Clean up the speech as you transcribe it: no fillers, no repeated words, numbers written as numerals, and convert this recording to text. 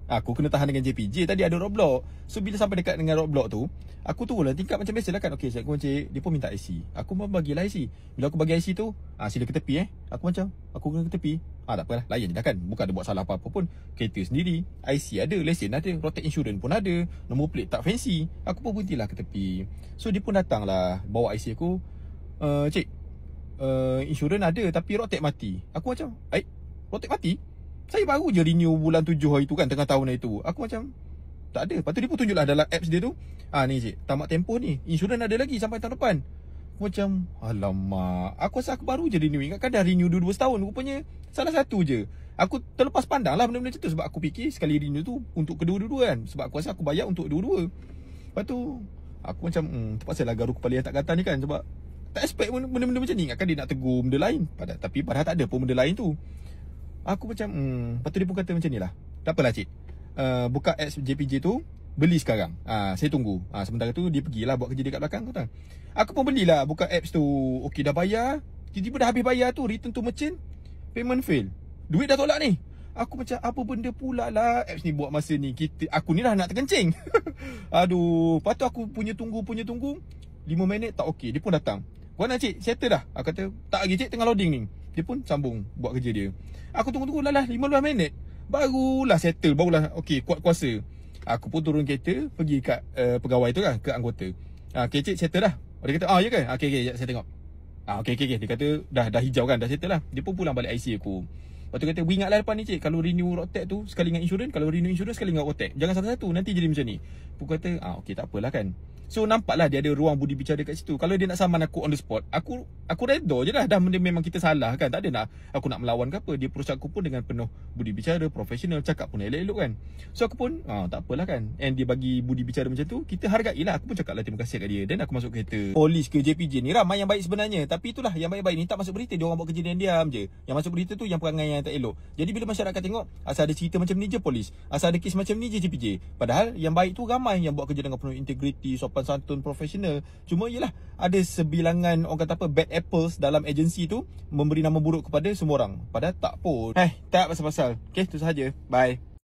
Aku kena tahan dengan JPJ. Tadi ada roadblock. So bila sampai dekat dengan roadblock tu, aku turunlah tingkap macam biasa lah kan. Okay, saya encik, dia pun minta IC. Aku pun bagilah IC. Bila aku bagi IC tu, sila ke tepi Aku macam, aku kena ke tepi. Tak apalah, layan je dah kan. Bukan ada buat salah apa-apa pun. Kereta sendiri, IC ada, lesen ada, Rotek insurans pun ada, nombor plate tak fancy. Aku pun berhentilah ke tepi. So dia pun datang lah, bawa IC aku. Cik, insurans ada tapi Rotek mati. Aku macam, Rotek mati? Saya baru je renew bulan 7 hari tu kan, tengah tahun hari tu. Aku macam, tak ada. Lepas tu dia pun tunjuklah dalam apps dia tu, ni cik, tamat tempoh ni, insurans ada lagi sampai tahun depan. Aku macam, alamak, aku rasa aku baru je renew. Ingatkan dah renew 2 setahun. Rupanya salah satu je. Aku terlepas pandang lah benda-benda macam tu. Sebab aku fikir sekali renew tu untuk kedua-dua kan. Sebab aku rasa aku bayar untuk dua-dua. Lepas tu aku macam, terpaksa lah garu kepala yang tak kata ni kan. Sebab tak expect benda-benda macam ni. Ingatkan dia nak tegur benda lain, tapi padahal tak ada pun benda lain tu. Aku macam, lepas tu dia pun kata macam ni lah, tak apalah cik, buka apps JPJ tu, beli sekarang. Saya tunggu. Sementara tu dia pergilah buat kerja dekat belakang tu kan. Aku pun belilah, buka apps tu. Okey, dah bayar. Tiba-tiba dah habis bayar tu, return to merchant, payment fail. Duit dah tolak ni. Aku macam, apa benda pula lah apps ni buat masa ni. Aku ni dah nak terkencing. Aduh. Lepas tu aku punya tunggu 5 minit tak okey. Dia pun datang. Kau nak cik, settle dah? Aku kata, tak lagi cik, tengah loading ni. Dia pun sambung buat kerja dia. Aku tunggu lah 15 minit, barulah settle, barulah okey, kuat kuasa. Aku pun turun kereta, pergi kat pegawai tu kan, ke anggota. Okay cik, settle dah? Dia kata, ya ke? Okay, saya tengok. Okay. Dia kata, dah hijau kan, dah settle lah. Dia pun pulang balik IC aku. Lepas tu kata, ingatlah depan ni cik, kalau renew Rotek tu sekali dengan insurans, kalau renew insurans sekali dengan Rotek. Jangan satu-satu, nanti jadi macam ni. Aku kata, okey, tak apalah kan. So nampaklah dia ada ruang budi bicara kat situ. Kalau dia nak saman aku on the spot, aku redha je lah. Dah benda memang kita salah kan. Tak ada nak aku nak melawan ke apa. Dia approach aku pun dengan penuh budi bicara, profesional, cakap pun elok-elok kan. So aku pun tak apalah kan. And dia bagi budi bicara macam tu, kita hargailah. Aku pun cakap lah terima kasih kat dia. Dan aku masuk kereta. Polis ke JPJ ni ramai yang baik sebenarnya. Tapi itulah, yang baik-baik ni tak masuk berita. Dia orang buat kerja diam-diam je. Yang masuk berita tu yang perangai yang tak elok. Jadi bila masyarakat tengok, asal ada cerita macam ni je polis, asal ada kes macam ni je JPJ. Padahal yang baik tu ramai yang buat kerja dengan penuh integriti, sopan santun, profesional. Cuma yelah, ada sebilangan orang kata apa, bad apples dalam agensi tu, memberi nama buruk kepada semua orang. Padahal tak pun. Tak pasal-pasal. Okay, tu sahaja. Bye.